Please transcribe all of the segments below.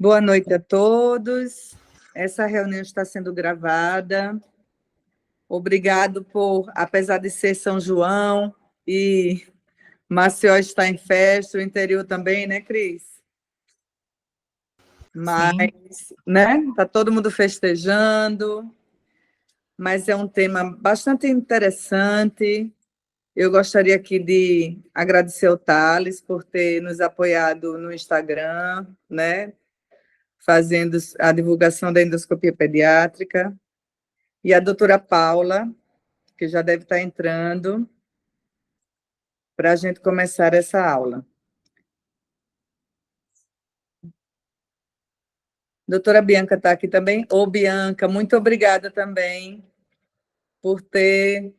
Boa noite a todos. Essa reunião está sendo gravada. Obrigado por, apesar de ser São João e Maceió está em festa, o interior também, né, Cris? Mas, né, está todo mundo festejando, mas é um tema bastante interessante. Eu gostaria aqui de agradecer ao Thales por ter nos apoiado no Instagram, né, fazendo a divulgação da endoscopia pediátrica. E a doutora Paula, que já deve estar entrando, para a gente começar essa aula. Doutora Bianca está aqui também? Ô, Bianca, muito obrigada também por ter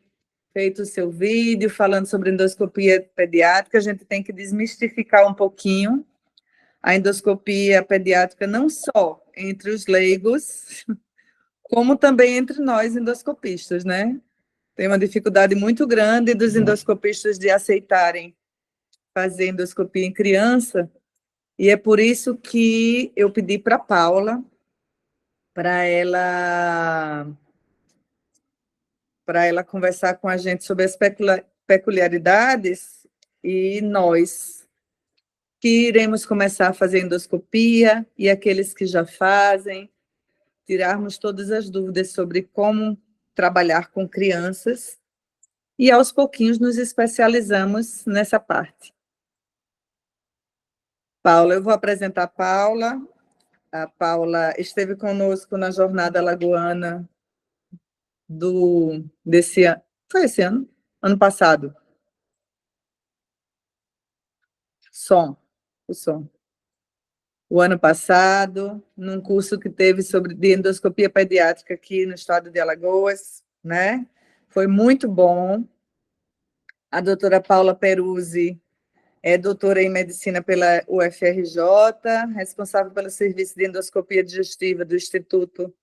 feito o seu vídeo falando sobre endoscopia pediátrica. A gente tem que desmistificar um pouquinho a endoscopia pediátrica, não só entre os leigos, como também entre nós endoscopistas, né? Tem uma dificuldade muito grande dos endoscopistas de aceitarem fazer endoscopia em criança, e é por isso que eu pedi para a Paula, para ela conversar com a gente sobre as peculiaridades, e nós que iremos começar a fazer endoscopia, e aqueles que já fazem, tirarmos todas as dúvidas sobre como trabalhar com crianças, e aos pouquinhos nos especializamos nessa parte. Paula, eu vou apresentar a Paula. A Paula esteve conosco na Jornada Alagoana desse ano. Foi esse ano? Ano passado. O som. O ano passado, num curso que teve sobre de endoscopia pediátrica aqui no estado de Alagoas, né? Foi muito bom. A doutora Paula Peruzzi é doutora em medicina pela UFRJ, responsável pelo serviço de endoscopia digestiva do Instituto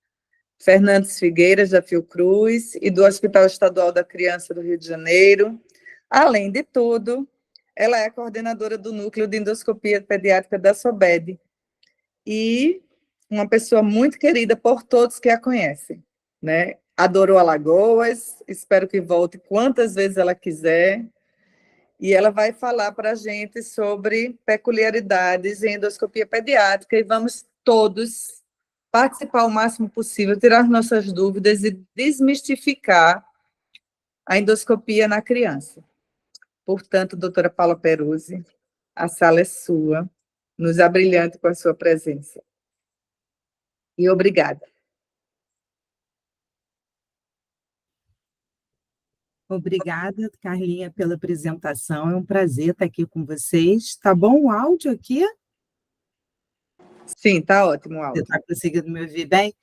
Fernandes Figueiras, da Fiocruz, e do Hospital Estadual da Criança do Rio de Janeiro. Além de tudo, ela é coordenadora do Núcleo de Endoscopia Pediátrica da SOBED, e uma pessoa muito querida por todos que a conhecem, né? Adorou Alagoas, espero que volte quantas vezes ela quiser, e ela vai falar para a gente sobre peculiaridades em endoscopia pediátrica, e vamos todos participar o máximo possível, tirar nossas dúvidas e desmistificar a endoscopia na criança. Portanto, doutora Paula Peruzzi, a sala é sua, nos abrilhante com a sua presença. E obrigada. Obrigada, Carlinha, pela apresentação. É um prazer estar aqui com vocês. Tá bom o áudio aqui? Sim, está ótimo o áudio. Você está conseguindo me ouvir bem?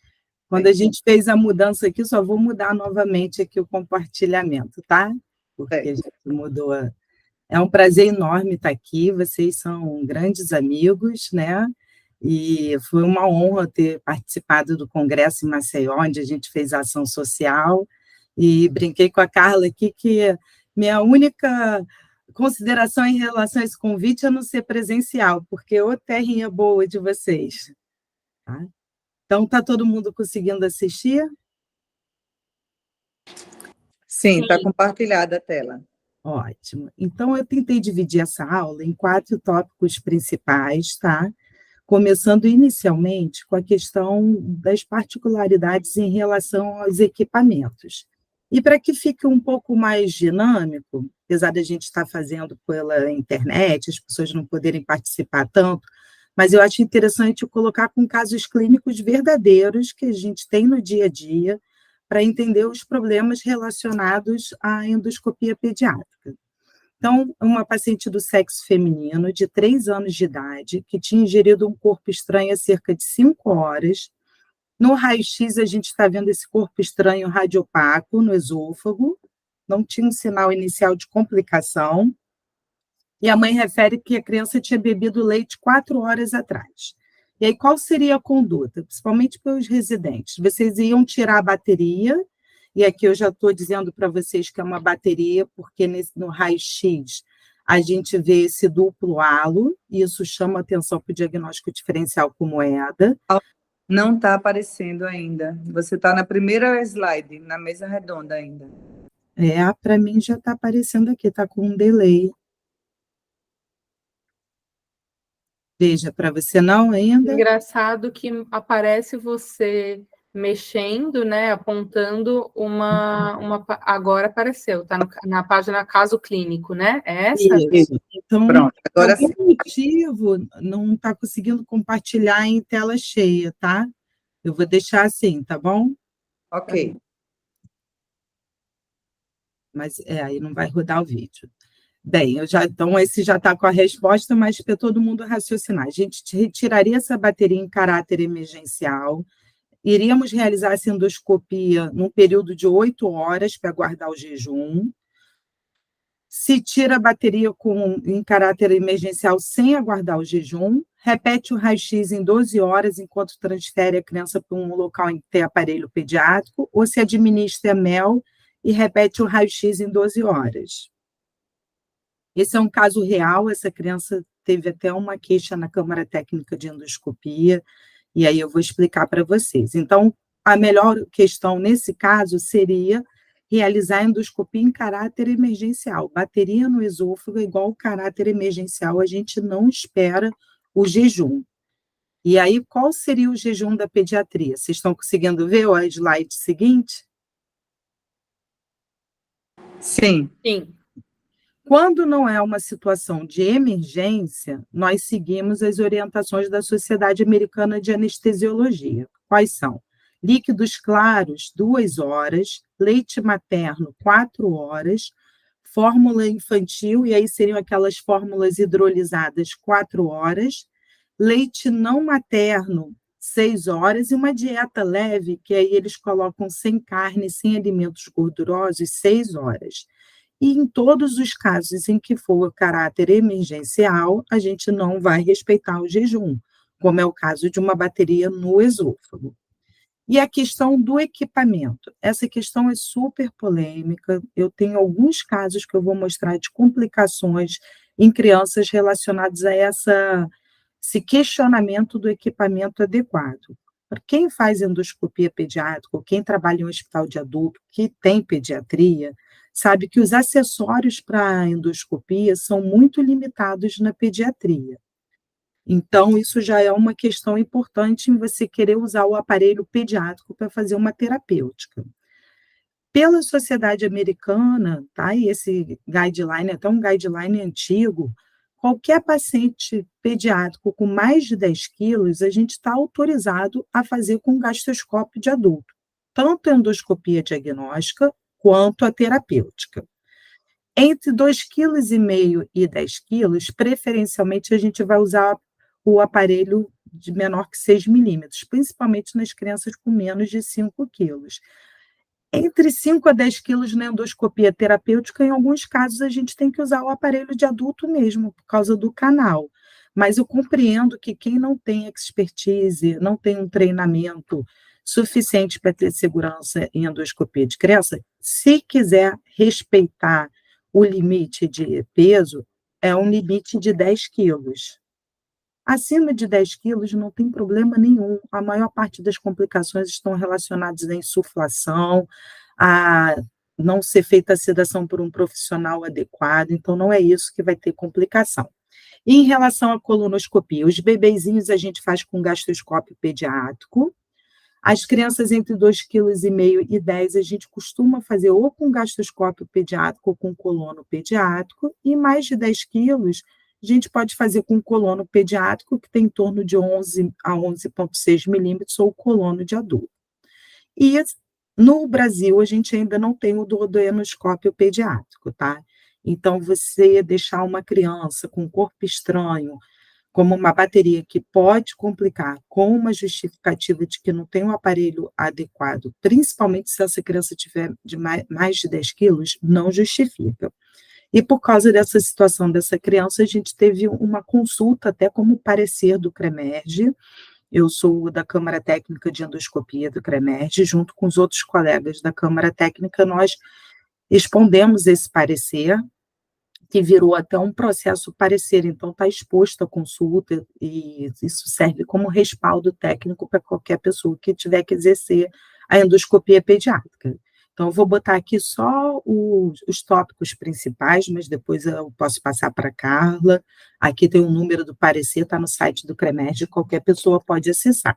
Quando a gente fez a mudança aqui, só vou mudar novamente aqui o compartilhamento, tá? Porque a gente mudou. É um prazer enorme estar aqui. Vocês são grandes amigos, né? E foi uma honra ter participado do congresso em Maceió, onde a gente fez ação social. E brinquei com a Carla aqui que minha única consideração em relação a esse convite é não ser presencial, porque ô terrinha boa de vocês. Tá? Então, está todo mundo conseguindo assistir? Sim, está compartilhada a tela. Ótimo. Então, eu tentei dividir essa aula em 4 tópicos principais, tá? Começando inicialmente com a questão das particularidades em relação aos equipamentos. E para que fique um pouco mais dinâmico, apesar da gente estar fazendo pela internet, as pessoas não poderem participar tanto, mas eu acho interessante colocar com casos clínicos verdadeiros que a gente tem no dia a dia para entender os problemas relacionados à endoscopia pediátrica. Então, uma paciente do sexo feminino, de 3 anos de idade, que tinha ingerido um corpo estranho há cerca de 5 horas. No raio-x, a gente está vendo esse corpo estranho radiopaco no esôfago, não tinha um sinal inicial de complicação, e a mãe refere que a criança tinha bebido leite 4 horas atrás. E aí, qual seria a conduta? Principalmente para os residentes. Vocês iam tirar a bateria, e aqui eu já estou dizendo para vocês que é uma bateria, porque no raio-x a gente vê esse duplo halo, e isso chama atenção para o diagnóstico diferencial como EDA. Não está aparecendo ainda. Você está na primeira slide, na mesa redonda ainda. Para mim já está aparecendo aqui, está com um delay. Veja, para você não ainda. Engraçado que aparece você mexendo, né, apontando agora apareceu, está na página caso clínico, né? É essa? Isso. Então, pronto, agora por algum motivo, não está conseguindo compartilhar em tela cheia, tá? Eu vou deixar assim, tá bom? Ok. Mas aí não vai rodar o vídeo. Bem, então esse já está com a resposta, mas para todo mundo raciocinar. A gente retiraria essa bateria em caráter emergencial, iríamos realizar essa endoscopia num período de 8 horas para guardar o jejum. Se tira a bateria em caráter emergencial sem aguardar o jejum, repete o raio-x em 12 horas enquanto transfere a criança para um local em que tem aparelho pediátrico, ou se administra mel e repete o raio-x em 12 horas. Esse é um caso real, essa criança teve até uma queixa na Câmara Técnica de Endoscopia, e aí eu vou explicar para vocês. Então, a melhor questão nesse caso seria realizar a endoscopia em caráter emergencial. Bateria no esôfago é igual ao caráter emergencial, a gente não espera o jejum. E aí, qual seria o jejum da pediatria? Vocês estão conseguindo ver o slide seguinte? Sim. Sim. Quando não é uma situação de emergência, nós seguimos as orientações da Sociedade Americana de Anestesiologia. Quais são? Líquidos claros, 2 horas, leite materno, 4 horas, fórmula infantil, e aí seriam aquelas fórmulas hidrolisadas, 4 horas, leite não materno, 6 horas, e uma dieta leve, que aí eles colocam sem carne, sem alimentos gordurosos, 6 horas. E em todos os casos em que for caráter emergencial, a gente não vai respeitar o jejum, como é o caso de uma bateria no esôfago. E a questão do equipamento. Essa questão é super polêmica. Eu tenho alguns casos que eu vou mostrar de complicações em crianças relacionadas a esse questionamento do equipamento adequado. Para quem faz endoscopia pediátrica, ou quem trabalha em um hospital de adulto que tem pediatria, sabe que os acessórios para a endoscopia são muito limitados na pediatria. Então, isso já é uma questão importante em você querer usar o aparelho pediátrico para fazer uma terapêutica. Pela sociedade americana, tá? E esse guideline é até um guideline antigo, qualquer paciente pediátrico com mais de 10 quilos, a gente está autorizado a fazer com gastroscópio de adulto, tanto a endoscopia diagnóstica quanto a terapêutica. Entre 2,5 kg e 10 quilos, preferencialmente a gente vai usar o aparelho de menor que 6 milímetros, principalmente nas crianças com menos de 5 quilos. Entre 5 a 10 quilos na endoscopia terapêutica, em alguns casos a gente tem que usar o aparelho de adulto mesmo, por causa do canal. Mas eu compreendo que quem não tem expertise, não tem um treinamento suficiente para ter segurança em endoscopia de criança, se quiser respeitar o limite de peso, é um limite de 10 quilos. Acima de 10 quilos não tem problema nenhum. A maior parte das complicações estão relacionadas à insuflação, a não ser feita a sedação por um profissional adequado, então não é isso que vai ter complicação. E em relação à colonoscopia, os bebezinhos a gente faz com gastroscópio pediátrico. As crianças entre 2,5 kg e 10 a gente costuma fazer ou com gastroscópio pediátrico ou com colono pediátrico, e mais de 10 quilos a gente pode fazer com colono pediátrico, que tem em torno de 11 a 11,6 milímetros, ou colono de adulto. E no Brasil, a gente ainda não tem o duodenoscópio pediátrico, tá? Então, você deixar uma criança com corpo estranho, como uma bateria que pode complicar, com uma justificativa de que não tem um aparelho adequado, principalmente se essa criança tiver de mais de 10 quilos, não justifica. E por causa dessa situação dessa criança, a gente teve uma consulta até como parecer do CREMERGE. Eu sou da Câmara Técnica de Endoscopia do CREMERGE, junto com os outros colegas da Câmara Técnica, nós expondemos esse parecer, que virou até um processo parecer, então está exposto à consulta, e isso serve como respaldo técnico para qualquer pessoa que tiver que exercer a endoscopia pediátrica. Então, eu vou botar aqui só os tópicos principais, mas depois eu posso passar para a Carla. Aqui tem o número do parecer, está no site do CREMERG, qualquer pessoa pode acessar.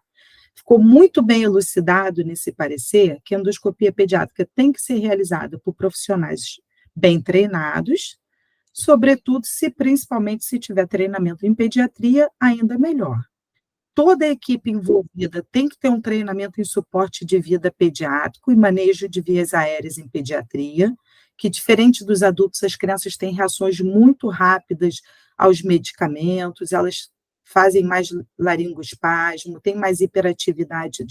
Ficou muito bem elucidado nesse parecer que a endoscopia pediátrica tem que ser realizada por profissionais bem treinados, sobretudo principalmente se tiver treinamento em pediatria, ainda melhor. Toda a equipe envolvida tem que ter um treinamento em suporte de vida pediátrico e manejo de vias aéreas em pediatria, que, diferente dos adultos, as crianças têm reações muito rápidas aos medicamentos, elas fazem mais laringoespasmo, têm mais hiperatividade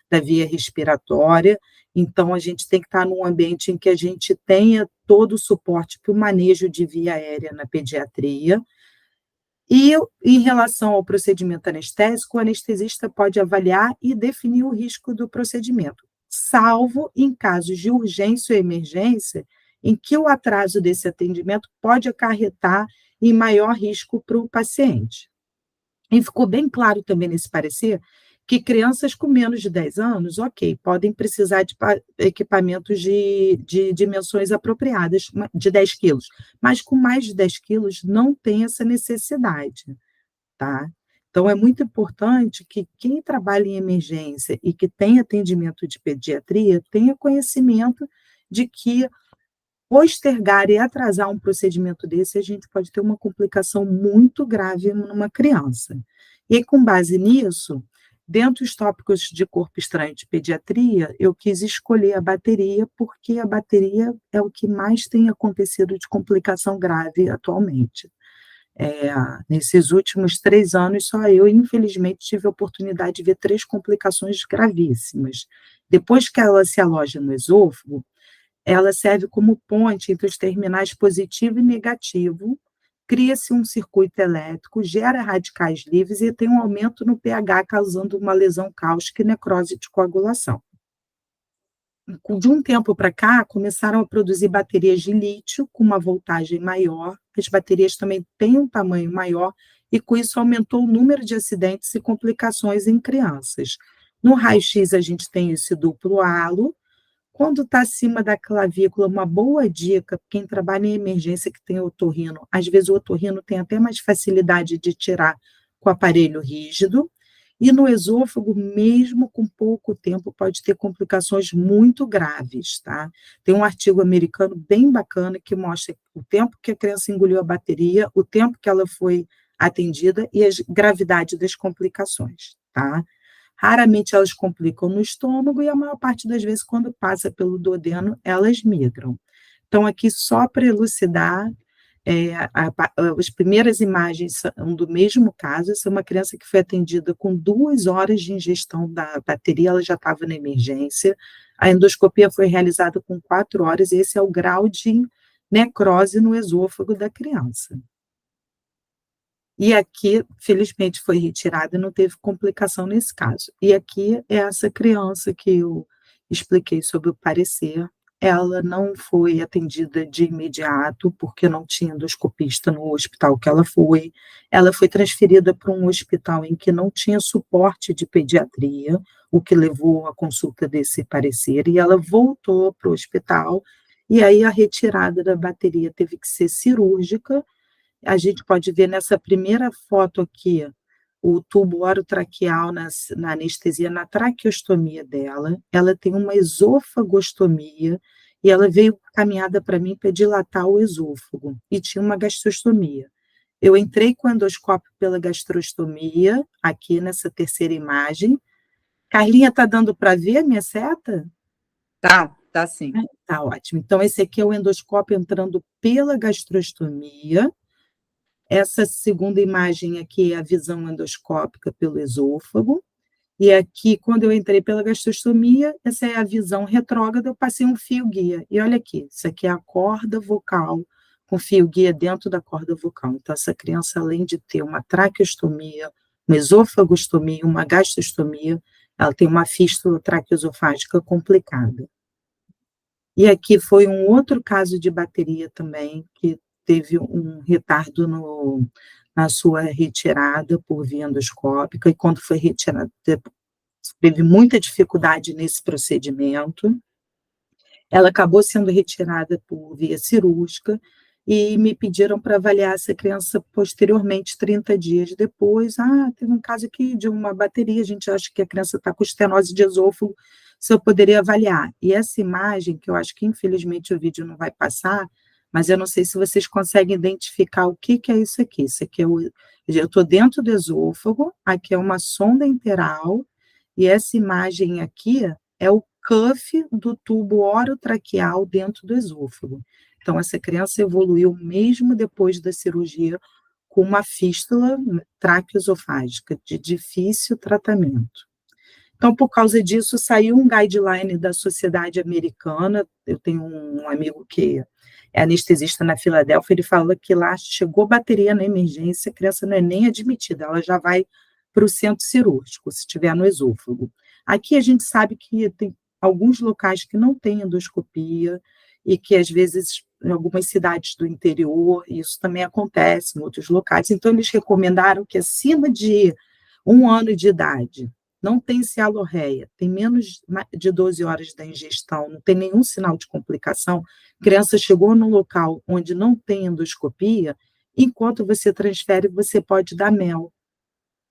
da via respiratória, então a gente tem que estar num ambiente em que a gente tenha todo o suporte para o manejo de via aérea na pediatria. E, em relação ao procedimento anestésico, o anestesista pode avaliar e definir o risco do procedimento, salvo em casos de urgência ou emergência, em que o atraso desse atendimento pode acarretar em maior risco para o paciente. E ficou bem claro também nesse parecer que crianças com menos de 10 anos, ok, podem precisar de equipamentos de dimensões apropriadas, de 10 quilos, mas com mais de 10 quilos não tem essa necessidade, tá? Então, é muito importante que quem trabalha em emergência e que tem atendimento de pediatria tenha conhecimento de que postergar e atrasar um procedimento desse, a gente pode ter uma complicação muito grave numa criança. E aí, com base nisso, dentro dos tópicos de corpo estranho de pediatria, eu quis escolher a bateria, porque a bateria é o que mais tem acontecido de complicação grave atualmente. Nesses últimos 3 anos, só eu, infelizmente, tive a oportunidade de ver 3 complicações gravíssimas. Depois que ela se aloja no esôfago, ela serve como ponte entre os terminais positivo e negativo, cria-se um circuito elétrico, gera radicais livres e tem um aumento no pH, causando uma lesão cáustica e necrose de coagulação. De um tempo para cá, começaram a produzir baterias de lítio com uma voltagem maior, as baterias também têm um tamanho maior, e com isso aumentou o número de acidentes e complicações em crianças. No raio-x, a gente tem esse duplo halo. Quando está acima da clavícula, uma boa dica, quem trabalha em emergência que tem otorrino, às vezes o otorrino tem até mais facilidade de tirar com o aparelho rígido, e no esôfago, mesmo com pouco tempo, pode ter complicações muito graves, tá? Tem um artigo americano bem bacana que mostra o tempo que a criança engoliu a bateria, o tempo que ela foi atendida e a gravidade das complicações, tá? Raramente elas complicam no estômago e a maior parte das vezes, quando passa pelo duodeno, elas migram. Então, aqui só para elucidar, as primeiras imagens são do mesmo caso. Essa é uma criança que foi atendida com 2 horas de ingestão da bateria, ela já estava na emergência. A endoscopia foi realizada com 4 horas, e esse é o grau de necrose no esôfago da criança. E aqui, felizmente, foi retirada e não teve complicação nesse caso. E aqui é essa criança que eu expliquei sobre o parecer. Ela não foi atendida de imediato, porque não tinha endoscopista no hospital que ela foi. Ela foi transferida para um hospital em que não tinha suporte de pediatria, o que levou à consulta desse parecer, e ela voltou para o hospital, e aí a retirada da bateria teve que ser cirúrgica. A gente pode ver nessa primeira foto aqui, o tubo orotraqueal na anestesia, na traqueostomia dela. Ela tem uma esofagostomia, e ela veio caminhada para mim para dilatar o esôfago, e tinha uma gastrostomia. Eu entrei com o endoscópio pela gastrostomia, aqui nessa terceira imagem. Carlinha, está dando para ver a minha seta? Tá sim. Tá ótimo. Então, esse aqui é o endoscópio entrando pela gastrostomia. Essa segunda imagem aqui é a visão endoscópica pelo esôfago. E aqui, quando eu entrei pela gastrostomia, essa é a visão retrógrada, eu passei um fio-guia. E olha aqui, isso aqui é a corda vocal, com fio-guia dentro da corda vocal. Então, essa criança, além de ter uma traqueostomia, uma esofagostomia, uma gastrostomia, ela tem uma fístula traqueosofágica complicada. E aqui foi um outro caso de bateria também, que teve um retardo na sua retirada por via endoscópica, e quando foi retirada, teve muita dificuldade nesse procedimento. Ela acabou sendo retirada por via cirúrgica e me pediram para avaliar essa criança posteriormente, 30 dias depois. Teve um caso aqui de uma bateria, a gente acha que a criança está com estenose de esôfago, se eu poderia avaliar. E essa imagem, que eu acho que infelizmente o vídeo não vai passar, mas eu não sei se vocês conseguem identificar o que é isso aqui. Isso aqui eu estou dentro do esôfago, aqui é uma sonda interal, e essa imagem aqui é o cuff do tubo orotraqueal dentro do esôfago. Então, essa criança evoluiu mesmo depois da cirurgia com uma fístula traqueoesofágica de difícil tratamento. Então, por causa disso, saiu um guideline da Sociedade Americana. Eu tenho um amigo que é anestesista na Filadélfia, ele fala que lá chegou bateria na emergência, a criança não é nem admitida, ela já vai para o centro cirúrgico, se estiver no esôfago. Aqui a gente sabe que tem alguns locais que não têm endoscopia e que, às vezes, em algumas cidades do interior, isso também acontece em outros locais. Então, eles recomendaram que, acima de 1 ano de idade, não tem cialorreia, tem menos de 12 horas da ingestão, não tem nenhum sinal de complicação, criança chegou num local onde não tem endoscopia, enquanto você transfere, você pode dar mel.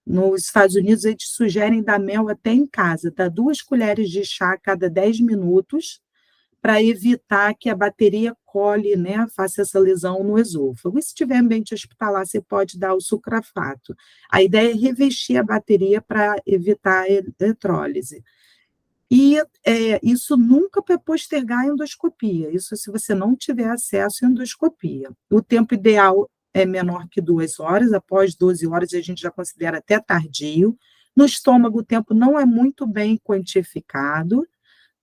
Nos Estados Unidos, eles sugerem dar mel até em casa, dar 2 colheres de chá a cada 10 minutos, para evitar que a bateria cole, né, faça essa lesão no esôfago. E se tiver ambiente hospitalar, você pode dar o sucrafato. A ideia é revestir a bateria para evitar a eletrólise. E isso nunca para postergar a endoscopia, isso se você não tiver acesso à endoscopia. O tempo ideal é menor que 2 horas, após 12 horas a gente já considera até tardio. No estômago o tempo não é muito bem quantificado,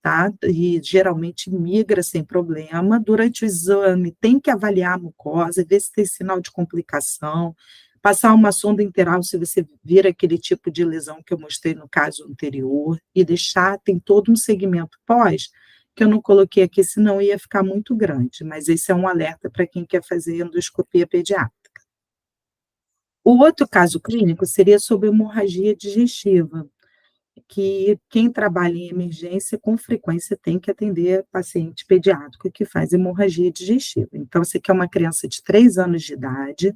tá? E geralmente migra sem problema. Durante o exame tem que avaliar a mucosa, ver se tem sinal de complicação, passar uma sonda interal se você vir aquele tipo de lesão que eu mostrei no caso anterior, e deixar, tem todo um segmento pós, que eu não coloquei aqui, senão ia ficar muito grande, mas esse é um alerta para quem quer fazer endoscopia pediátrica. O outro caso clínico seria sobre hemorragia digestiva, que quem trabalha em emergência, com frequência, tem que atender paciente pediátrico que faz hemorragia digestiva. Então, você quer uma criança de 3 anos de idade,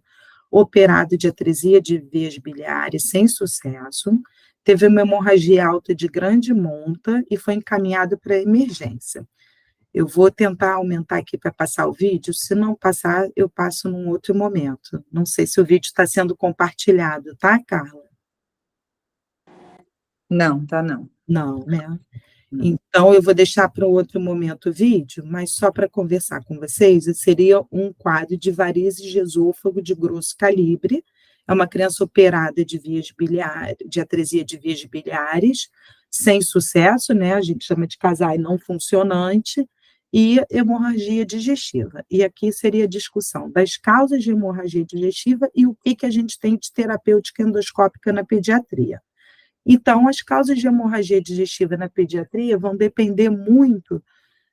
operado de atresia de vias biliares sem sucesso, teve uma hemorragia alta de grande monta e foi encaminhado para emergência. Eu vou tentar aumentar aqui para passar o vídeo, se não passar, eu passo num outro momento. Não sei se o vídeo está sendo compartilhado, tá, Carla? Não, tá não. Não, né? Então, eu vou deixar para um outro momento o vídeo, mas só para conversar com vocês, seria um quadro de varizes de esôfago de grosso calibre, é uma criança operada de vias biliares, de atresia de vias biliares, sem sucesso, né? A gente chama de casai não funcionante, e hemorragia digestiva. E aqui seria a discussão das causas de hemorragia digestiva e o que a gente tem de terapêutica endoscópica na pediatria. Então, as causas de hemorragia digestiva na pediatria vão depender muito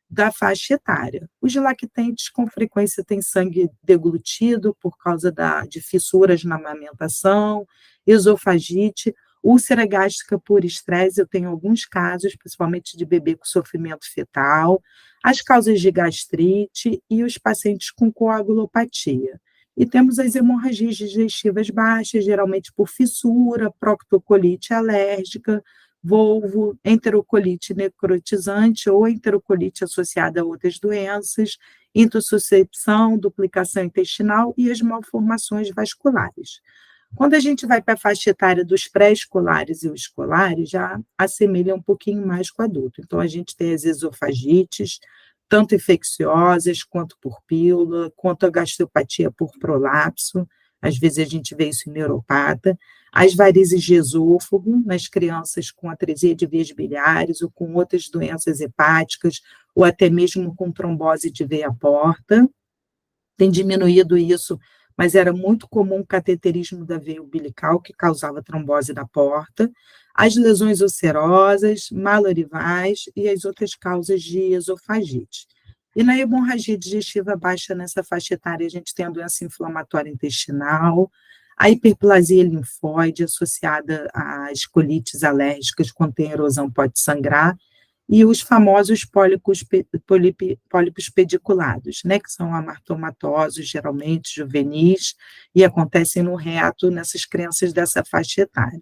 da faixa etária. Os lactentes, com frequência, têm sangue deglutido por causa de fissuras na amamentação, esofagite, úlcera gástrica por estresse, eu tenho alguns casos, principalmente de bebê com sofrimento fetal, as causas de gastrite e os pacientes com coagulopatia. E temos as hemorragias digestivas baixas, geralmente por fissura, proctocolite alérgica, volvo, enterocolite necrotizante ou enterocolite associada a outras doenças, intussuscepção, duplicação intestinal e as malformações vasculares. Quando a gente vai para a faixa etária dos pré-escolares e os escolares, já assemelha um pouquinho mais com o adulto. Então, a gente tem as esofagites, tanto infecciosas, quanto por pílula, quanto a gastriopatia por prolapso, às vezes a gente vê isso em neuropata, as varizes de esôfago, nas crianças com atresia de vias biliares, ou com outras doenças hepáticas, ou até mesmo com trombose de veia porta, tem diminuído isso, mas era muito comum o cateterismo da veia umbilical, que causava trombose da porta, as lesões ulcerosas, malorivais e as outras causas de esofagite. E na hemorragia digestiva baixa, nessa faixa etária, a gente tem a doença inflamatória intestinal, a hiperplasia linfóide associada às colites alérgicas, quando tem erosão pode sangrar, e os famosos pólipos pediculados, né, que são amartomatosos, geralmente juvenis, e acontecem no reto nessas crianças dessa faixa etária.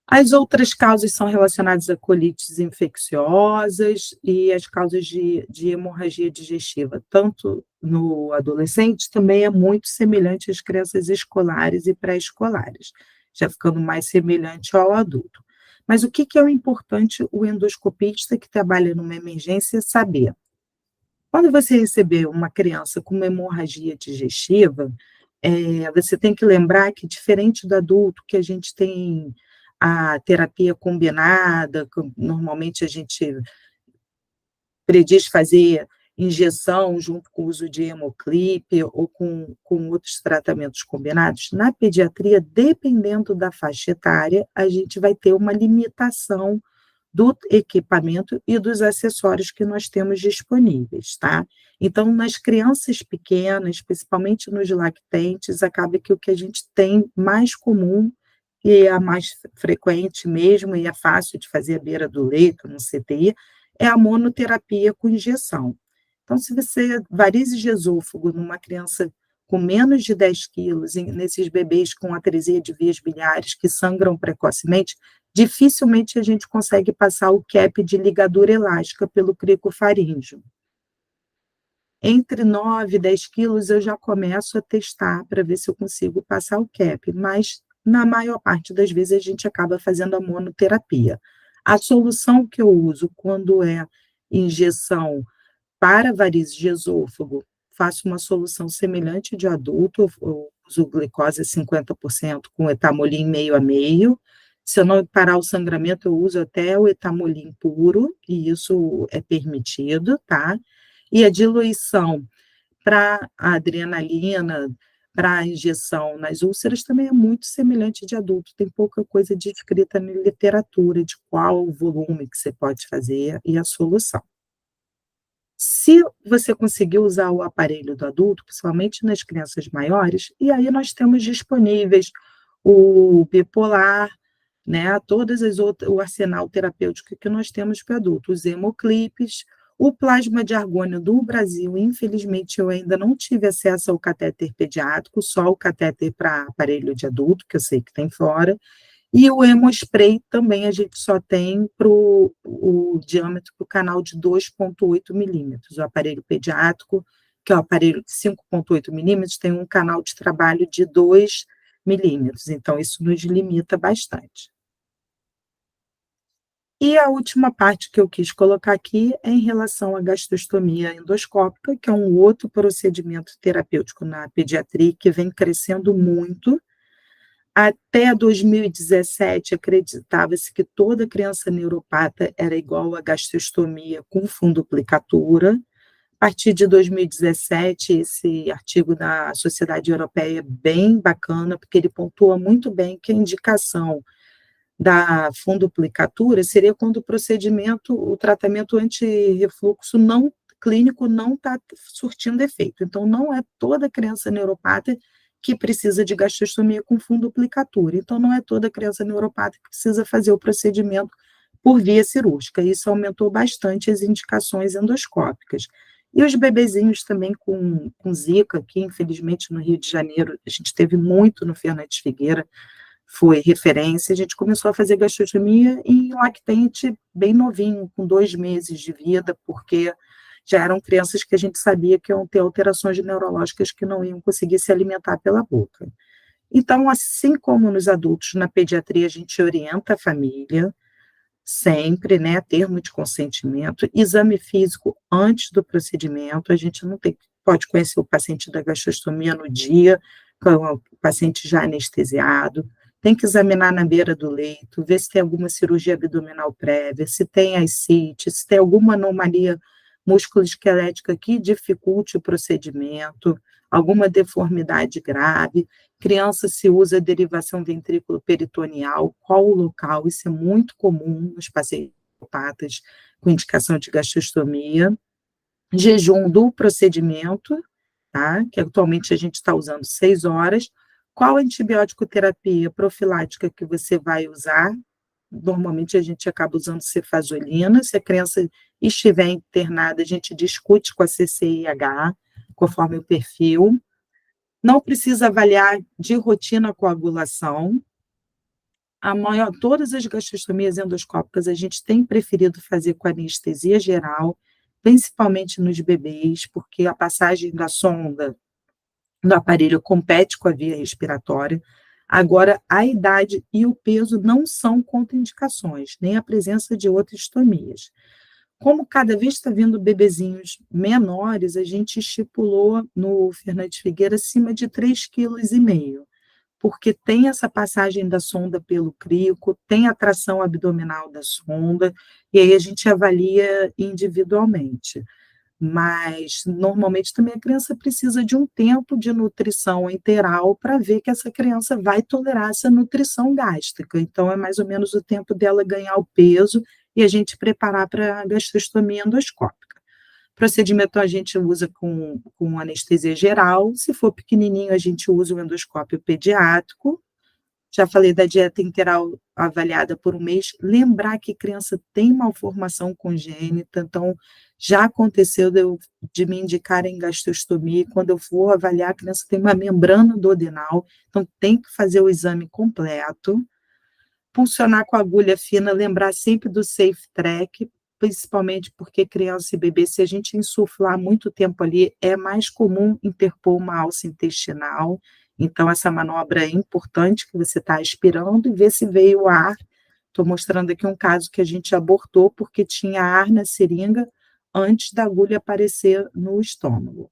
As outras causas são relacionadas a colites infecciosas e as causas de hemorragia digestiva, tanto no adolescente, também é muito semelhante às crianças escolares e pré-escolares, já ficando mais semelhante ao adulto. Mas o que é o importante o endoscopista que trabalha numa emergência saber? Quando você receber uma criança com uma hemorragia digestiva, você tem que lembrar que, diferente do adulto, que a gente tem a terapia combinada, que normalmente a gente prediz fazer injeção junto com o uso de hemoclip ou com outros tratamentos combinados, na pediatria, dependendo da faixa etária, a gente vai ter uma limitação do equipamento e dos acessórios que nós temos disponíveis, tá? Então, nas crianças pequenas, principalmente nos lactentes, acaba que o que a gente tem mais comum, e é a mais frequente mesmo, e é fácil de fazer à beira do leito, no CTI, é a monoterapia com injeção. Então, se você varizes de esôfago numa criança com menos de 10 quilos, nesses bebês com atresia de vias biliares que sangram precocemente, dificilmente a gente consegue passar o cap de ligadura elástica pelo crico faríngeo. Entre 9 e 10 quilos eu já começo a testar para ver se eu consigo passar o cap, mas na maior parte das vezes a gente acaba fazendo a monoterapia. A solução que eu uso quando é injeção para varizes de esôfago, faço uma solução semelhante de adulto, eu uso glicose 50% com etamolim meio a meio. Se eu não parar o sangramento, eu uso até o etamolim puro, e isso é permitido, tá? E a diluição para a adrenalina, para a injeção nas úlceras, também é muito semelhante de adulto, tem pouca coisa descrita na literatura de qual o volume que você pode fazer e a solução. Se você conseguir usar o aparelho do adulto, principalmente nas crianças maiores, e aí nós temos disponíveis o bipolar, né, todas as outras, o arsenal terapêutico que nós temos para adultos, os hemoclipes, o plasma de argônio do Brasil, infelizmente eu ainda não tive acesso ao catéter pediátrico, só o catéter para aparelho de adulto, que eu sei que tem fora, e o hemospray também a gente só tem para o diâmetro do canal de 2,8 milímetros. O aparelho pediátrico, que é o aparelho de 5,8 milímetros, tem um canal de trabalho de 2 milímetros, então isso nos limita bastante. E a última parte que eu quis colocar aqui é em relação à gastrostomia endoscópica, que é um outro procedimento terapêutico na pediatria que vem crescendo muito. Até 2017, acreditava-se que toda criança neuropata era igual a gastrostomia com funduplicatura. A partir de 2017, esse artigo da Sociedade Europeia é bem bacana, porque ele pontua muito bem que a indicação da funduplicatura seria quando o procedimento, o tratamento antirrefluxo não clínico não está surtindo efeito. Então, não é toda criança neuropata que precisa de gastrostomia com funduplicatura. Então, não é toda criança neuropata que precisa fazer o procedimento por via cirúrgica. Isso aumentou bastante as indicações endoscópicas. E os bebezinhos também com zika, que infelizmente no Rio de Janeiro a gente teve muito no Fernandes Figueira, foi referência, a gente começou a fazer gastrostomia em lactente bem novinho, com 2 meses de vida, porque já eram crianças que a gente sabia que iam ter alterações neurológicas que não iam conseguir se alimentar pela boca. Então, assim como nos adultos, na pediatria a gente orienta a família, sempre, né, termo de consentimento, exame físico antes do procedimento, a gente não pode conhecer o paciente da gastrostomia no dia, com o paciente já anestesiado, tem que examinar na beira do leito, ver se tem alguma cirurgia abdominal prévia, se tem ascite, se tem alguma anomalia musculoesquelética que dificulte o procedimento, alguma deformidade grave, criança se usa derivação ventrículo-peritoneal, qual o local, isso é muito comum nos pacientes encefalopatas com indicação de gastrostomia, jejum do procedimento, tá? Que atualmente a gente está usando 6 horas. Qual antibiótico terapia profilática que você vai usar? Normalmente a gente acaba usando cefazolina. Se a criança estiver internada, a gente discute com a CCIH, conforme o perfil. Não precisa avaliar de rotina a coagulação. Todas as gastrostomias endoscópicas a gente tem preferido fazer com anestesia geral, principalmente nos bebês, porque a passagem da sonda no aparelho compete com a via respiratória. Agora, a idade e o peso não são contraindicações, nem a presença de outras estomias. Como cada vez está vindo bebezinhos menores, a gente estipulou no Fernandes Figueira acima de 3,5 kg, porque tem essa passagem da sonda pelo crico, tem a tração abdominal da sonda, e aí a gente avalia individualmente. Mas, normalmente, também a criança precisa de um tempo de nutrição enteral para ver que essa criança vai tolerar essa nutrição gástrica. Então, é mais ou menos o tempo dela ganhar o peso e a gente preparar para a gastrostomia endoscópica. Procedimento a gente usa com anestesia geral. Se for pequenininho, a gente usa o endoscópio pediátrico. Já falei da dieta enteral avaliada por um mês. Lembrar que criança tem malformação congênita, então já aconteceu de me indicarem gastrostomia. Quando eu for avaliar, a criança tem uma membrana duodenal, então tem que fazer o exame completo. Puncionar com agulha fina, lembrar sempre do safe track, principalmente porque criança e bebê, se a gente insuflar muito tempo ali, é mais comum interpor uma alça intestinal. Então, essa manobra é importante, que você está aspirando e ver se veio ar. Estou mostrando aqui um caso que a gente abortou porque tinha ar na seringa antes da agulha aparecer no estômago.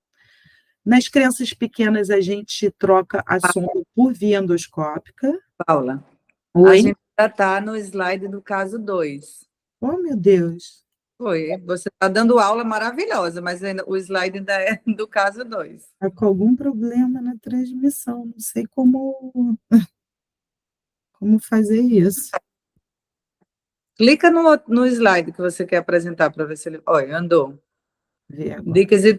Nas crianças pequenas, a gente troca a sonda por via endoscópica. Paula, Oi? a gente já está no slide do caso 2. Oh, meu Deus. Foi, você está dando aula maravilhosa, mas o slide ainda é do caso 2. Está com algum problema na transmissão, não sei como fazer isso. Clica no slide que você quer apresentar para ver se ele... Olha, andou. Vê agora. Dicas e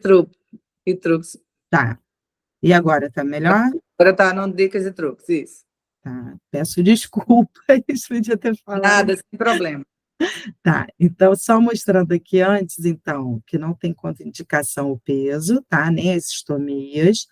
truques. Tá. E agora, está melhor? Agora está no dicas e truques, isso. Tá. Peço desculpa, isso podia ter falado. Nada, sem problema. Tá, então, só mostrando aqui antes, então, que não tem contraindicação o peso, tá? Nem as estomias,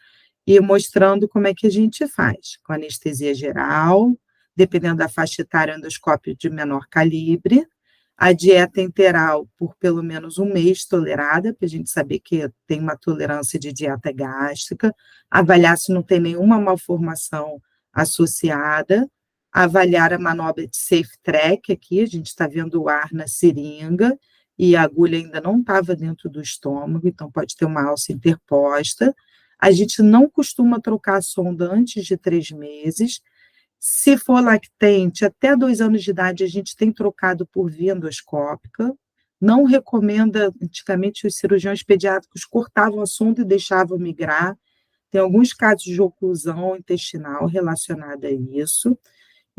e mostrando como é que a gente faz, com anestesia geral, dependendo da faixa etária, endoscópio de menor calibre, a dieta enteral por pelo menos um mês tolerada, para a gente saber que tem uma tolerância de dieta gástrica, avaliar se não tem nenhuma malformação associada, avaliar a manobra de safe track aqui, a gente está vendo o ar na seringa, e a agulha ainda não estava dentro do estômago, então pode ter uma alça interposta. A gente não costuma trocar a sonda antes de 3 meses. Se for lactente, até 2 anos de idade, a gente tem trocado por via endoscópica. Não recomenda, antigamente os cirurgiões pediátricos cortavam a sonda e deixavam migrar. Tem alguns casos de oclusão intestinal relacionada a isso.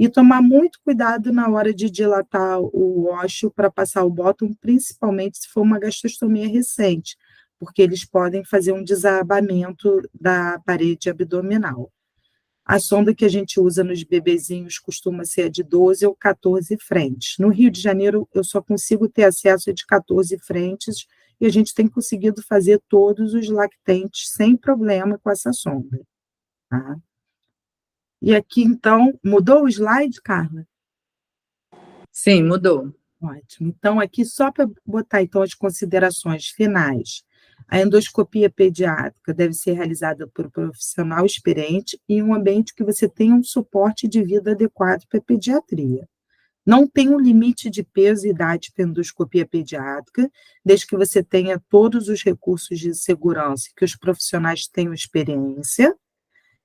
E tomar muito cuidado na hora de dilatar o ósseo para passar o bottom, principalmente se for uma gastrostomia recente, porque eles podem fazer um desabamento da parede abdominal. A sonda que a gente usa nos bebezinhos costuma ser a de 12 ou 14 frentes. No Rio de Janeiro, eu só consigo ter acesso a de 14 frentes e a gente tem conseguido fazer todos os lactentes sem problema com essa sonda. Tá? E aqui, então, mudou o slide, Carla? Sim, mudou. Ótimo. Então, aqui, só para botar, então, as considerações finais. A endoscopia pediátrica deve ser realizada por um profissional experiente em um ambiente que você tenha um suporte de vida adequado para a pediatria. Não tem um limite de peso e idade para endoscopia pediátrica, desde que você tenha todos os recursos de segurança que os profissionais tenham experiência.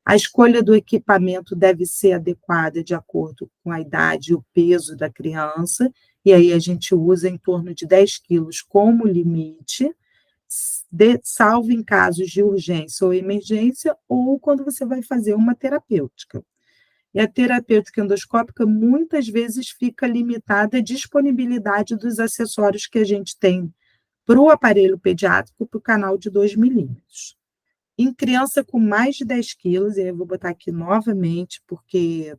A escolha do equipamento deve ser adequada de acordo com a idade e o peso da criança, e aí a gente usa em torno de 10 quilos como limite, salvo em casos de urgência ou emergência, ou quando você vai fazer uma terapêutica. E a terapêutica endoscópica muitas vezes fica limitada à disponibilidade dos acessórios que a gente tem para o aparelho pediátrico, para o canal de 2 milímetros. Em criança com mais de 10 quilos, e aí eu vou botar aqui novamente, porque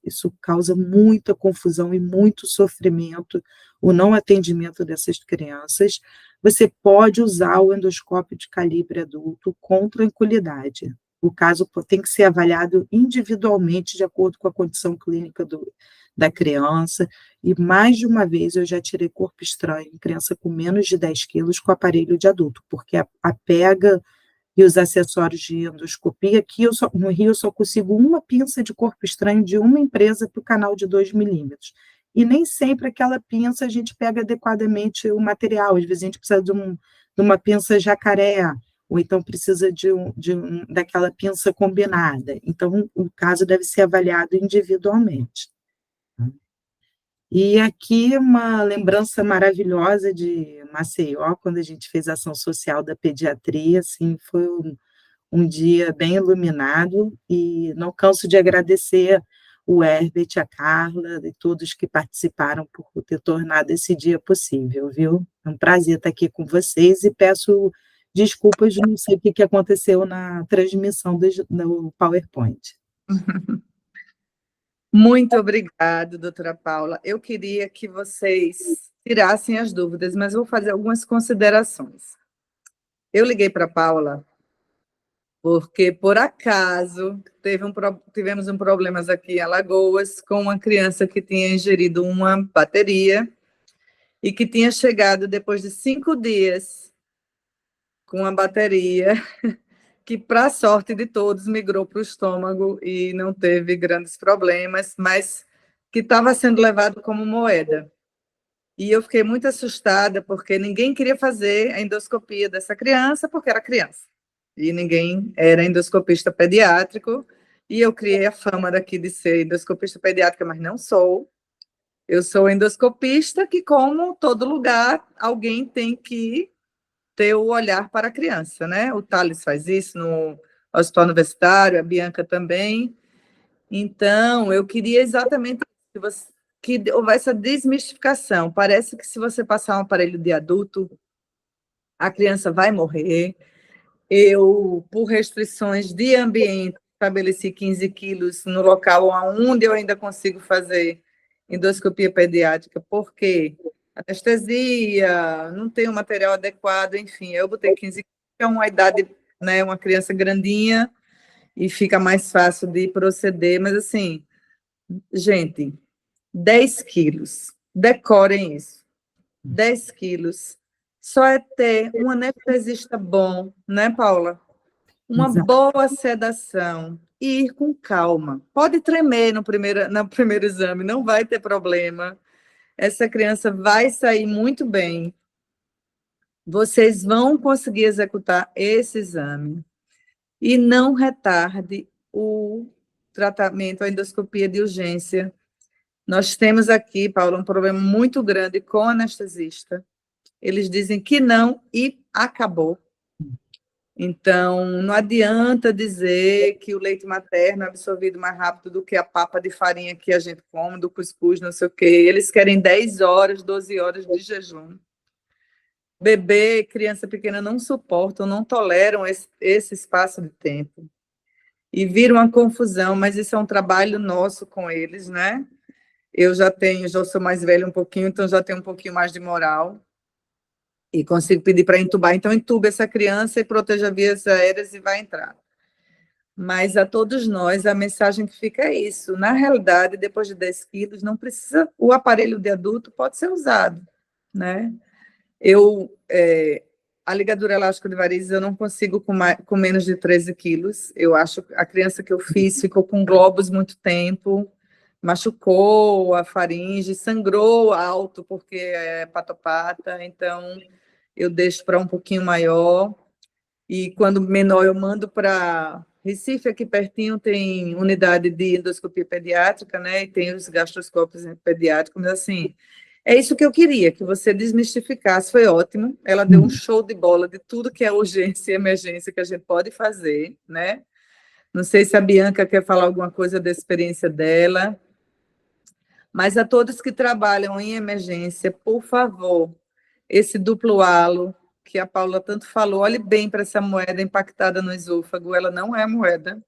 isso causa muita confusão e muito sofrimento, o não atendimento dessas crianças, você pode usar o endoscópio de calibre adulto com tranquilidade. O caso tem que ser avaliado individualmente, de acordo com a condição clínica da criança, e mais de uma vez eu já tirei corpo estranho em criança com menos de 10 quilos com aparelho de adulto, porque a pega e os acessórios de endoscopia, aqui no Rio eu só consigo uma pinça de corpo estranho de uma empresa para o canal de 2 milímetros. E nem sempre aquela pinça a gente pega adequadamente o material, às vezes a gente precisa de uma pinça jacaré, ou então precisa daquela pinça combinada. Então, o caso deve ser avaliado individualmente. E aqui uma lembrança maravilhosa de Maceió, quando a gente fez a ação social da pediatria, assim, foi um dia bem iluminado, e não canso de agradecer o Herbert, a Carla e todos que participaram por ter tornado esse dia possível, viu? É um prazer estar aqui com vocês, e peço desculpas, não sei o que aconteceu na transmissão do PowerPoint. Muito obrigada, doutora Paula. Eu queria que vocês tirassem as dúvidas, mas vou fazer algumas considerações. Eu liguei para a Paula porque, por acaso, tivemos um problema aqui em Alagoas com uma criança que tinha ingerido uma bateria e que tinha chegado depois de 5 dias com a bateria, que, para a sorte de todos, migrou para o estômago e não teve grandes problemas, mas que estava sendo levado como moeda. E eu fiquei muito assustada, porque ninguém queria fazer a endoscopia dessa criança, porque era criança. E ninguém era endoscopista pediátrico, e eu criei a fama daqui de ser endoscopista pediátrica, mas não sou. Eu sou endoscopista que, como todo lugar, alguém tem que ter o olhar para a criança, né? O Thales faz isso no Hospital Universitário, a Bianca também. Então, eu queria exatamente que houvesse essa desmistificação. Parece que se você passar um aparelho de adulto, a criança vai morrer. Eu, por restrições de ambiente, estabeleci 15 quilos no local onde eu ainda consigo fazer endoscopia pediátrica, porque anestesia, não tem o material adequado, enfim, eu botei 15 quilos, é uma idade, né, uma criança grandinha, e fica mais fácil de proceder, mas assim, gente, 10 quilos, decorem isso, 10 quilos, só é ter um anestesista bom, né, Paula? Uma boa sedação, e ir com calma. Pode tremer no primeiro exame, não vai ter problema. Essa criança vai sair muito bem. Vocês vão conseguir executar esse exame. E não retarde o tratamento, a endoscopia de urgência. Nós temos aqui, Paula, um problema muito grande com o anestesista. Eles dizem que não e acabou. Então, não adianta dizer que o leite materno é absorvido mais rápido do que a papa de farinha que a gente come, do cuscuz, não sei o quê. Eles querem 10 horas, 12 horas de jejum. Bebê, criança pequena não suportam, não toleram esse espaço de tempo. E vira uma confusão, mas isso é um trabalho nosso com eles, né? Eu já sou mais velha um pouquinho, então já tenho um pouquinho mais de moral. E consigo pedir para entubar. Então, entube essa criança e proteja vias aéreas e vai entrar. Mas a todos nós, a mensagem que fica é isso. Na realidade, depois de 10 quilos, não precisa, o aparelho de adulto pode ser usado, né? A ligadura elástica de varizes eu não consigo com menos de 13 quilos. Eu acho que a criança que eu fiz ficou com globos muito tempo, machucou a faringe, sangrou alto porque é patopata, então eu deixo para um pouquinho maior, e quando menor eu mando para Recife, aqui pertinho tem unidade de endoscopia pediátrica, né, e tem os gastroscópios pediátricos, mas assim, é isso que eu queria, que você desmistificasse, foi ótimo, ela deu um show de bola de tudo que é urgência e emergência que a gente pode fazer, né, Não sei se a Bianca quer falar alguma coisa da experiência dela, mas a todos que trabalham em emergência, por favor, esse duplo halo que a Paula tanto falou, olhe bem para essa moeda impactada no esôfago, ela não é moeda,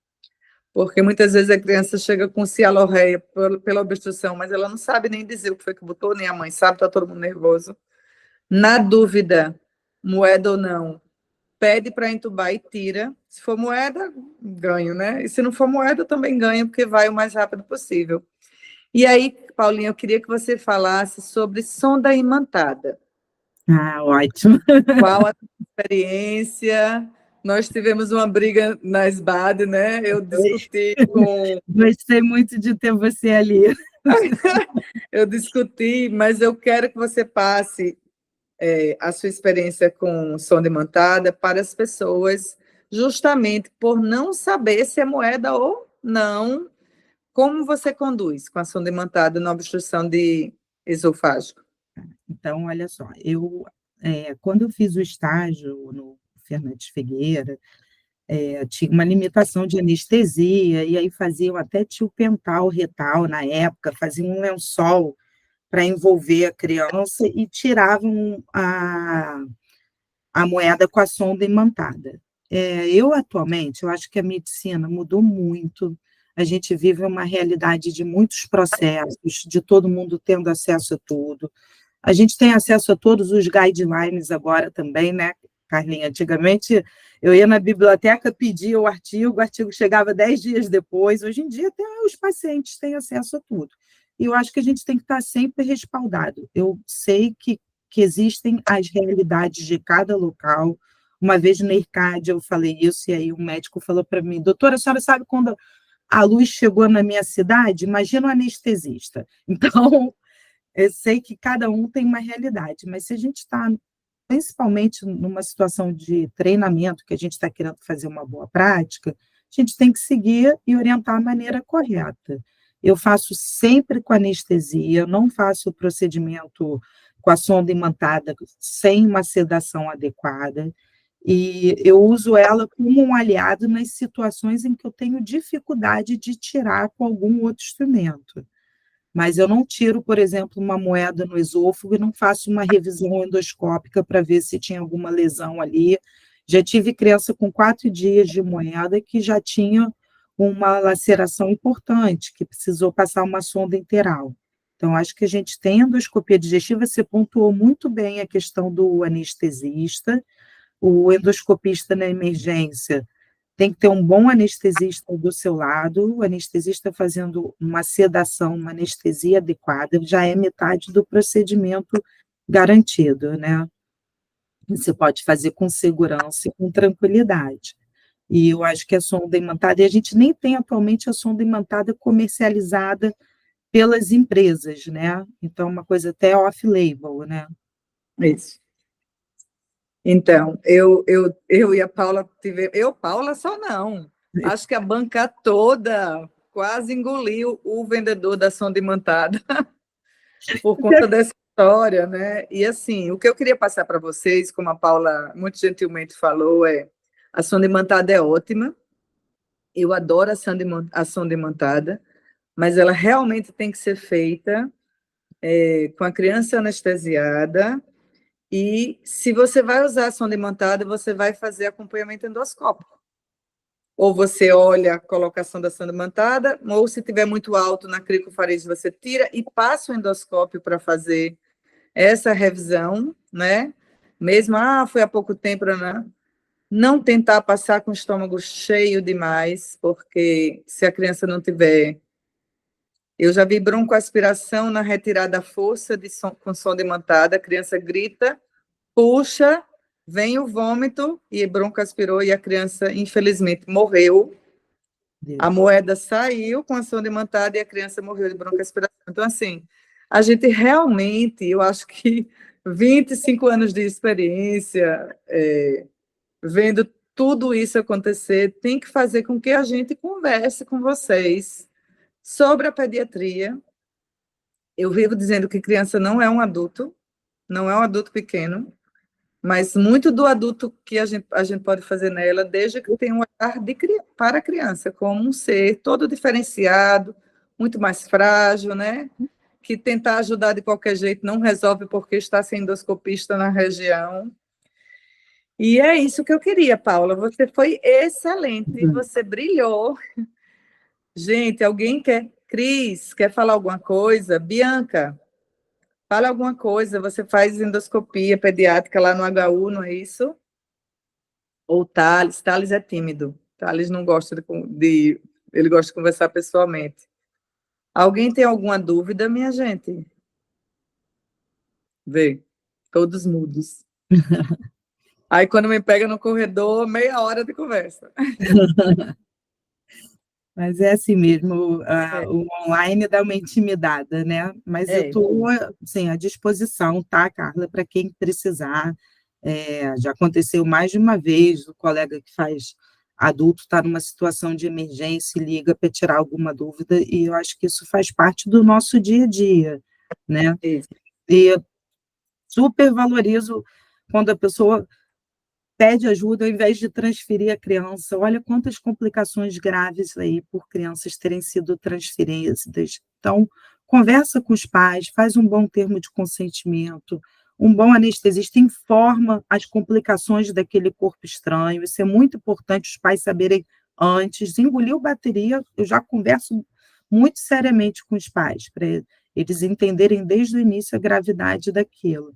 porque muitas vezes a criança chega com cialorreia pela obstrução, mas ela não sabe nem dizer o que foi que botou, nem a mãe sabe, está todo mundo nervoso. Na dúvida, moeda ou não, pede para entubar e tira. Se for moeda, ganho, né? E se não for moeda, também ganho, porque vai o mais rápido possível. E aí, Paulinha, eu queria que você falasse sobre sonda imantada. Ótimo. Qual a tua experiência? Nós tivemos uma briga na SBAD, né? Eu discuti com... Gostei muito de ter você ali. Eu discuti, mas eu quero que você passe a sua experiência com sonda imantada para as pessoas, justamente por não saber se é moeda ou não. Como você conduz com a sonda imantada na obstrução de esofágico? Então, olha só, quando eu fiz o estágio no Fernandes Figueira, tinha uma limitação de anestesia, e aí faziam até tio pental retal na época, faziam um lençol para envolver a criança e tiravam a moeda com a sonda imantada. Eu acho que a medicina mudou muito, a gente vive uma realidade de muitos processos, de todo mundo tendo acesso a tudo. A gente tem acesso a todos os guidelines agora também, né, Carlinha? Antigamente, eu ia na biblioteca, pedia o artigo chegava 10 dias depois. Hoje em dia, até os pacientes têm acesso a tudo. E eu acho que a gente tem que estar sempre respaldado. Eu sei que existem as realidades de cada local. Uma vez na IRCAD eu falei isso, e aí um médico falou para mim: doutora, a senhora sabe quando a luz chegou na minha cidade? Imagina o anestesista. Então, eu sei que cada um tem uma realidade, mas se a gente está, principalmente numa situação de treinamento, que a gente está querendo fazer uma boa prática, a gente tem que seguir e orientar a maneira correta. Eu faço sempre com anestesia, não faço o procedimento com a sonda imantada sem uma sedação adequada, e eu uso ela como um aliado nas situações em que eu tenho dificuldade de tirar com algum outro instrumento. Mas eu não tiro, por exemplo, uma moeda no esôfago e não faço uma revisão endoscópica para ver se tinha alguma lesão ali. Já tive criança com 4 dias de moeda que já tinha uma laceração importante, que precisou passar uma sonda interal. Então, acho que a gente tem endoscopia digestiva, você pontuou muito bem a questão do anestesista, o endoscopista na emergência tem que ter um bom anestesista do seu lado, o anestesista fazendo uma sedação, uma anestesia adequada, já é metade do procedimento garantido, né? Você pode fazer com segurança e com tranquilidade. E eu acho que a sonda imantada, e a gente nem tem atualmente a sonda imantada comercializada pelas empresas, né? Então, uma coisa até off-label, né? Isso. Então, eu e a Paula tivemos... Paula, só não. Acho que a banca toda quase engoliu o vendedor da sonda imantada por conta dessa história, né? E, assim, o que eu queria passar para vocês, como a Paula muito gentilmente falou, a sonda imantada é ótima, eu adoro a sonda imantada, mas ela realmente tem que ser feita com a criança anestesiada. E se você vai usar a sonda imantada, você vai fazer acompanhamento endoscópico. Ou você olha a colocação da sonda imantada, ou se tiver muito alto na cricofaringe, você tira e passa o endoscópio para fazer essa revisão, né? Mesmo, foi há pouco tempo, né? Não tentar passar com o estômago cheio demais, porque se a criança não tiver... Eu já vi broncoaspiração na retirada à força com sonda imantada, a criança grita, puxa, vem o vômito e broncoaspirou e a criança, infelizmente, morreu. Deus. A moeda saiu com a sonda imantada e a criança morreu de broncoaspiração. Então, assim, a gente realmente, eu acho que 25 anos de experiência, vendo tudo isso acontecer, tem que fazer com que a gente converse com vocês sobre a pediatria. Eu vivo dizendo que criança não é um adulto pequeno. mas muito do adulto que a gente pode fazer nela, desde que tenha um olhar para a criança, como um ser todo diferenciado, muito mais frágil, né? Que tentar ajudar de qualquer jeito não resolve porque está sem endoscopista na região. E é isso que eu queria, Paula. Você foi excelente, você brilhou. Gente, alguém quer? Cris, quer falar alguma coisa? Bianca, fala alguma coisa. Você faz endoscopia pediátrica lá no HU, não é isso? Ou Thales? Thales é tímido. Thales não gosta ele gosta de conversar pessoalmente. Alguém tem alguma dúvida, minha gente? Vê, todos mudos. Aí, quando me pega no corredor, meia hora de conversa. Mas é assim mesmo, o online dá uma intimidada, né? Mas eu estou assim, à disposição, tá, Carla, para quem precisar. Já aconteceu mais de uma vez, o colega que faz adulto está numa situação de emergência e liga para tirar alguma dúvida, e eu acho que isso faz parte do nosso dia a dia, né? Isso. E super valorizo quando a pessoa pede ajuda ao invés de transferir a criança. Olha quantas complicações graves aí por crianças terem sido transferidas. Então, conversa com os pais, faz um bom termo de consentimento, um bom anestesista informa as complicações daquele corpo estranho. Isso é muito importante os pais saberem antes. Engoliu bateria, eu já converso muito seriamente com os pais, para eles entenderem desde o início a gravidade daquilo.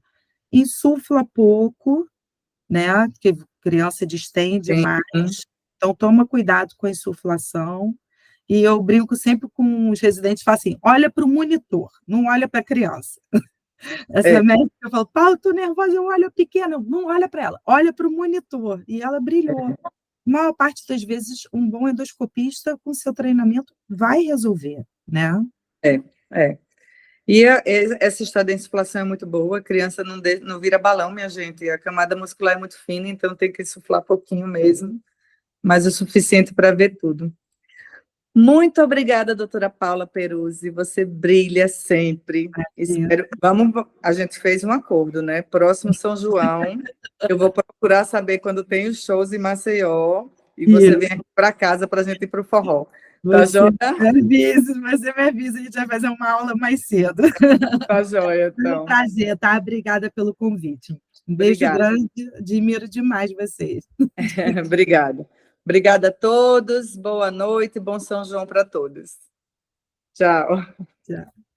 Insufla pouco, né? Porque criança distende mais. Então, toma cuidado com a insuflação. E eu brinco sempre com os residentes, falo assim, olha para o monitor, não olha para a criança. Essa médica falou, Paulo, estou nervosa, eu olho a pequena, não olha para ela, olha para o monitor. E ela brilhou. A maior parte das vezes, um bom endoscopista, com seu treinamento, vai resolver, né? E essa história da insuflação é muito boa, a criança não vira balão, minha gente, a camada muscular é muito fina, então tem que insuflar pouquinho mesmo, mas o suficiente para ver tudo. Muito obrigada, doutora Paula Peruzzi, você brilha sempre. A gente fez um acordo, né? Próximo São João, eu vou procurar saber quando tem os shows em Maceió, e você vem aqui para casa para a gente ir para o forró. Tá joia? Você me avisa, a gente vai fazer uma aula mais cedo. Tá joia, então. Foi um prazer, tá? Obrigada pelo convite. Um beijo grande, admiro demais vocês. Obrigada. Obrigada a todos, boa noite, bom São João para todos. Tchau. Tchau.